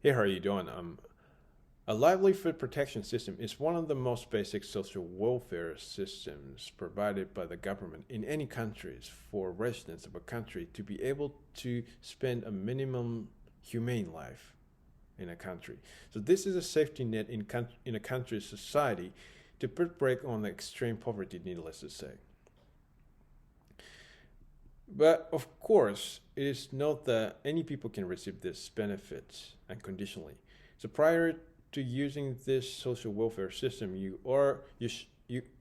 Hey, how are you doing? A livelihood protection system is one of the most basic social welfare systems provided by the government in any countries for residents of a country to be able to spend a minimum humane life in a country. So this is a safety net in a country's society to put break on the extreme poverty, needless to say. But of course, it is not that any people can receive this benefits unconditionally. So prior to using this social welfare system, you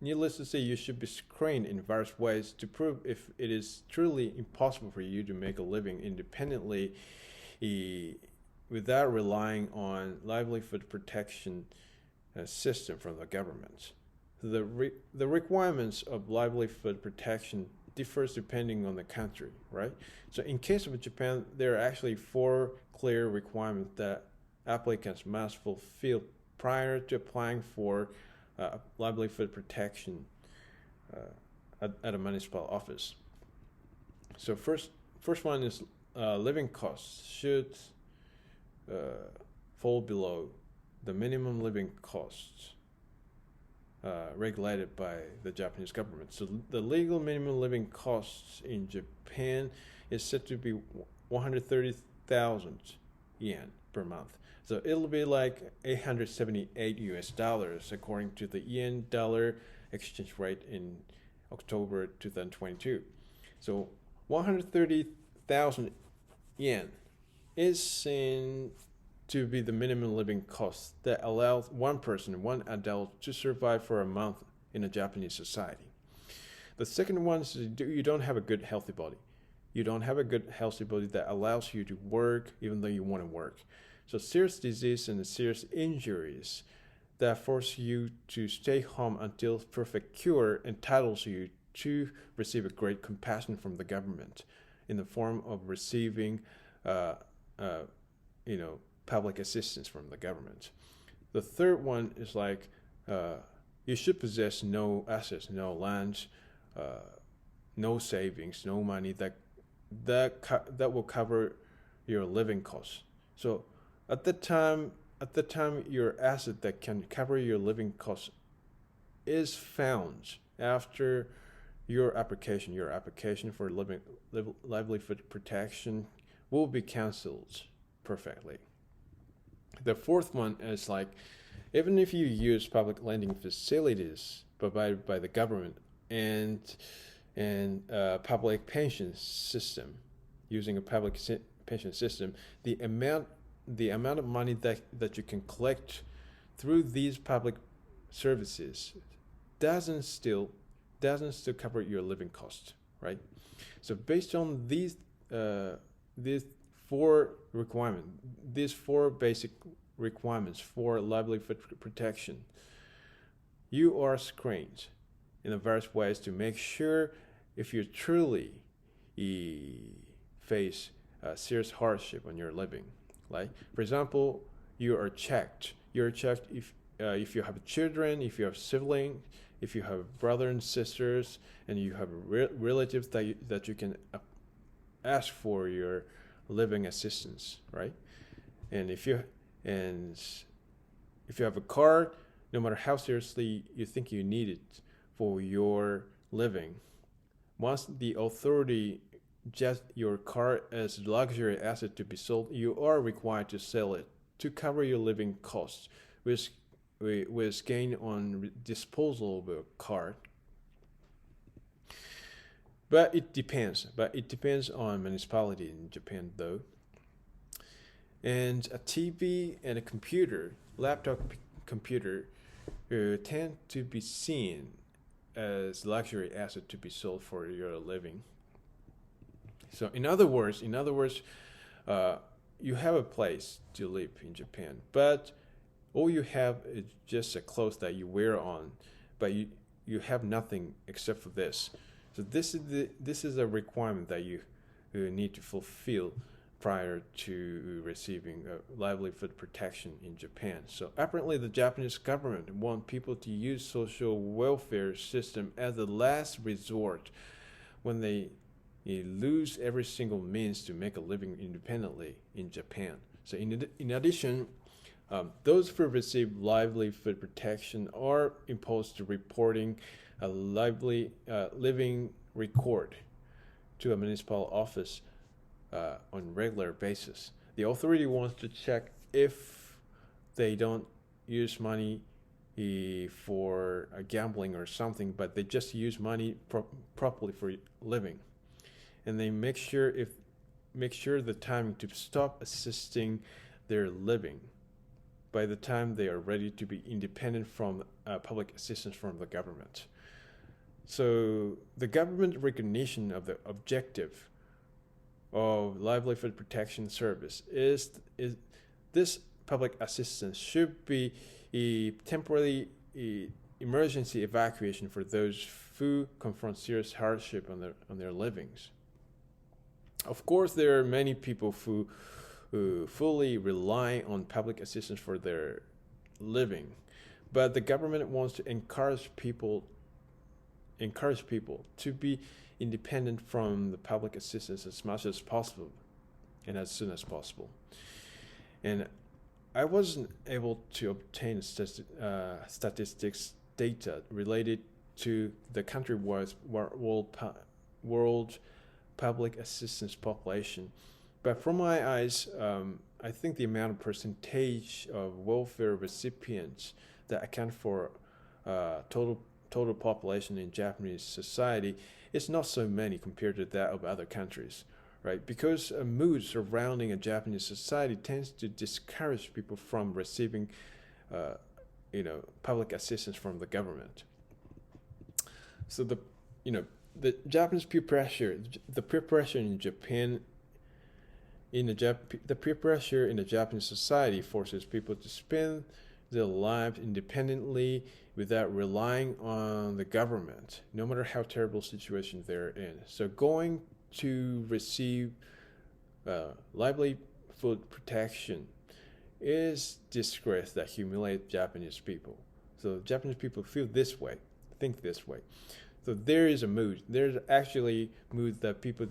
needless to say you should be screened in various ways to prove if it is truly impossible for you to make a living independently without relying on livelihood protection system from the government. The requirements of livelihood protection differs depending on the country, right? So in case of Japan, there are actually four clear requirements that applicants must fulfill prior to applying for livelihood protection at a municipal office. So first one is living costs should fall below the minimum living costs regulated by the Japanese government. So the legal minimum living costs in Japan is set to be 130,000 yen per month. So it'll be like 878 US dollars according to the yen dollar exchange rate in October 2022. So 130,000 yen is in to be the minimum living cost that allows one person, one adult, to survive for a month in a Japanese society. The second one is you don't have a good healthy body. You don't have a good healthy body that allows you to work even though you want to work. So serious disease and serious injuries that force you to stay home until perfect cure entitles you to receive a great compassion from the government in the form of receiving, uh, uh, you know, public assistance from the government. The third one is like you should possess no assets, no lands, no savings, no money that will cover your living costs. So at the time your asset that can cover your living costs is found after your application for livelihood protection will be cancelled perfectly. The fourth one is like even if you use public lending facilities provided by the government and public pension system, using a pension system, the amount of money that you can collect through these public services doesn't still doesn't still cover your living cost, right? So based on these four requirements, these four basic requirements for livelihood protection, you are screened in various ways to make sure if you truly face serious hardship on your living. Like, for example, you are checked. You're checked if you have children, if you have siblings, if you have brothers and sisters, and you have relatives that you can ask for your living assistance, right? And and if you have a car, no matter how seriously you think you need it for your living, once the authority just your car as a luxury asset to be sold, you are required to sell it to cover your living costs, with gain on disposal of a car. But it depends. But it depends on municipality in Japan, though. And a TV and a computer, laptop computer, tend to be seen as luxury asset to be sold for your living. So you have a place to live in Japan, but all you have is just a clothes that you wear on, but you have nothing except for this. So this is a requirement that you need to fulfill prior to receiving livelihood protection in Japan. So apparently the Japanese government want people to use social welfare system as a last resort when they lose every single means to make a living independently in Japan. So in addition, those who receive livelihood protection are imposed to reporting a living record to a municipal office on regular basis. The authority wants to check if they don't use money for gambling or something, but they just use money properly for living, and they make sure the timing to stop assisting their living by the time they are ready to be independent from public assistance from the government. So the government recognition of the objective of livelihood protection service is this public assistance should be a temporary emergency evacuation for those who confront serious hardship on their livings. Of course, there are many people who fully rely on public assistance for their living, but the government wants to encourage people to be independent from the public assistance as much as possible and as soon as possible. And I wasn't able to obtain statistics data related to the countrywide world public assistance population, but from my eyes, I think the amount of percentage of welfare recipients that account for total population in Japanese society is not so many compared to that of other countries, right? Because a mood surrounding a Japanese society tends to discourage people from receiving, public assistance from the government. So the Japanese peer pressure in Japan. The peer pressure in the Japanese society forces people to spend their lives independently without relying on the government, no matter how terrible situation they're in. So going to receive livelihood protection is disgrace that humiliates Japanese people. So Japanese people feel this way, think this way. So there is a mood. There's actually mood that people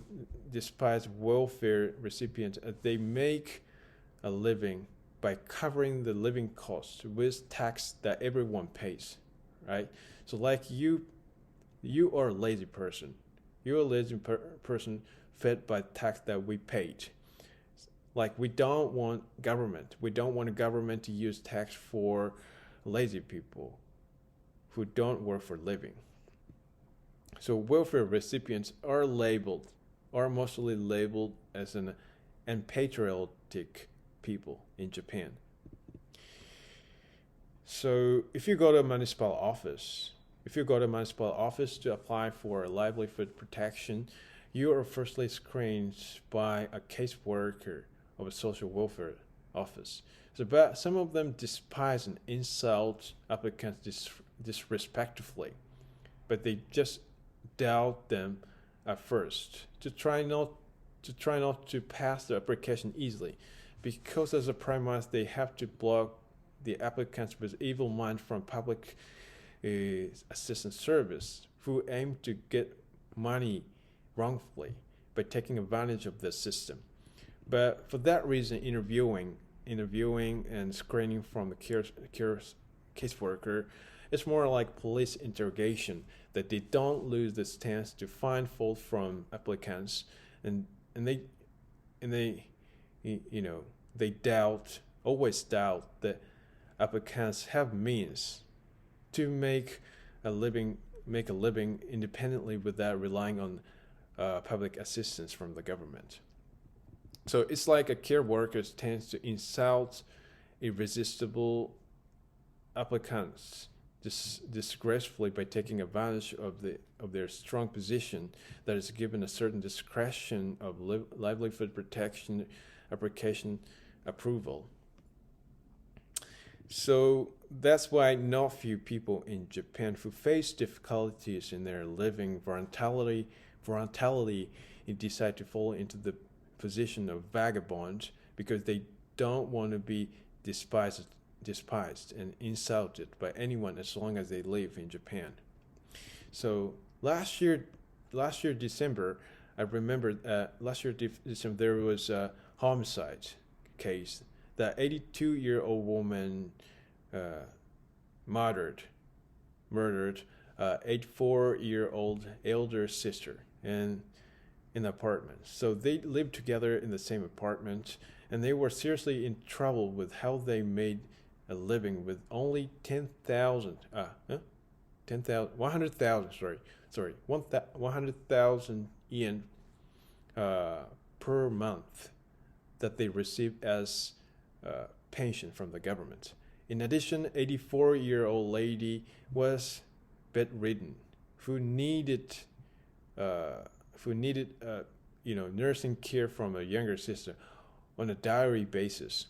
despise welfare recipients as they make a living by covering the living costs with tax that everyone pays, right? So like you are a lazy person. You're a lazy person fed by tax that we paid. Like we don't want government. We don't want a government to use tax for lazy people who don't work for living. So welfare recipients are mostly labeled as an unpatriotic people in Japan. So if you go to a municipal office to apply for livelihood protection, you are firstly screened by a caseworker of a social welfare office. So, but some of them despise and insult applicants disrespectfully, but they just doubt them at first to try not to pass the application easily, because as a premise they have to block the applicants with evil mind from public assistance service who aim to get money wrongfully by taking advantage of the system. But for that reason, interviewing and screening from the caseworker, it's more like police interrogation, that they don't lose the chance to find fault from applicants, and they always doubt that applicants have means to make a living independently without relying on public assistance from the government. So it's like a care worker tends to insult irresistible applicants disgracefully by taking advantage of their strong position that is given a certain discretion of livelihood protection application approval. So that's why not few people in Japan who face difficulties in their living voluntarily decide to fall into the position of vagabond, because they don't want to be despised and insulted by anyone as long as they live in Japan. So last year December, I remember December there was a homicide case, the 82-year-old woman murdered 84-year-old elder sister in an apartment. So they lived together in the same apartment, and they were seriously in trouble with how they made a living with only 100,000 yen per month that they received as pension from the government. In addition, 84-year-old lady was bedridden, who needed nursing care from a younger sister on a daily basis.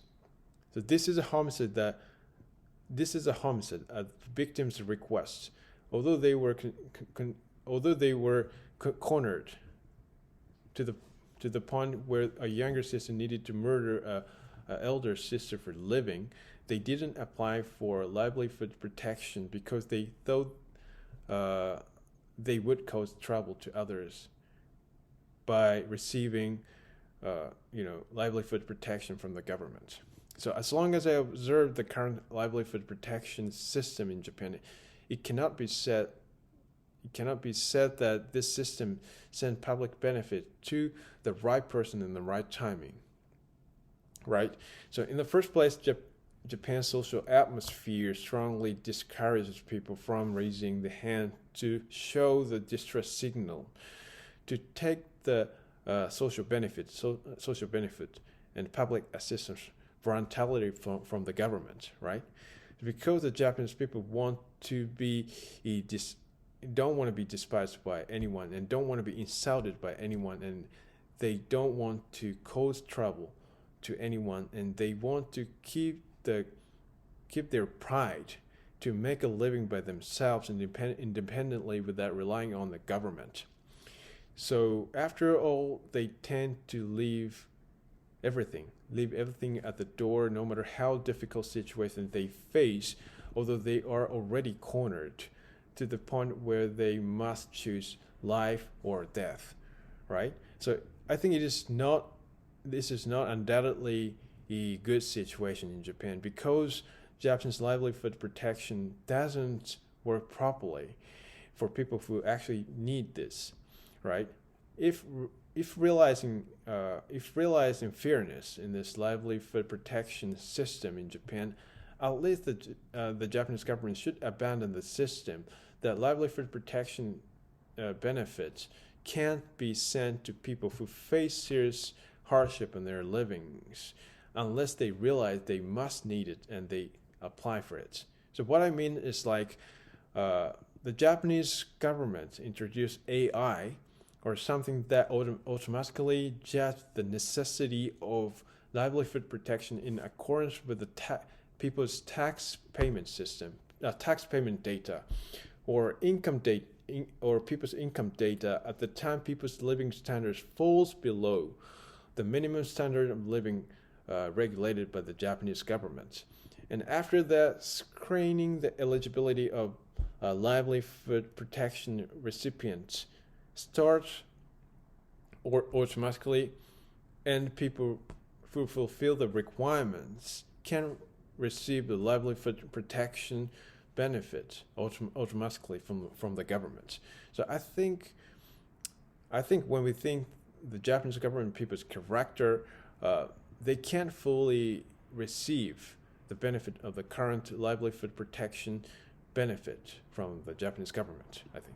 So this is a homicide at the victim's request. Although they were cornered to the point where a younger sister needed to murder a elder sister for living, they didn't apply for livelihood protection because they thought they would cause trouble to others by receiving livelihood protection from the government. So as long as I observe the current livelihood protection system in Japan, it cannot be said that this system sends public benefit to the right person in the right timing. Right? So in the first place, Japan's social atmosphere strongly discourages people from raising the hand to show the distress signal, to take the social benefit and public assistance voluntarily from the government, right? Because the Japanese people don't want to be despised by anyone and don't want to be insulted by anyone, and they don't want to cause trouble to anyone, and they want to keep their pride to make a living by themselves independently without relying on the government. So after all, they tend to leave everything at the door, no matter how difficult situation they face, although they are already cornered to the point where they must choose life or death, right? So I think this is not undoubtedly a good situation in Japan, because Japanese livelihood protection doesn't work properly for people who actually need this, right? If realizing fairness in this livelihood protection system in Japan, at least the Japanese government should abandon the system that livelihood protection benefits can't be sent to people who face serious hardship in their livings unless they realize they must need it and they apply for it. So what I mean is like the Japanese government introduced AI or something that automatically judges the necessity of livelihood protection in accordance with the people's tax payment system, tax payment data, or income data, or people's income data at the time people's living standards falls below the minimum standard of living regulated by the Japanese government. And after that, screening the eligibility of livelihood protection recipients starts automatically, and people who fulfill the requirements can receive the livelihood protection benefit automatically from the government. So I think when we think the Japanese government people's character, they can't fully receive the benefit of the current livelihood protection benefit from the Japanese government, I think.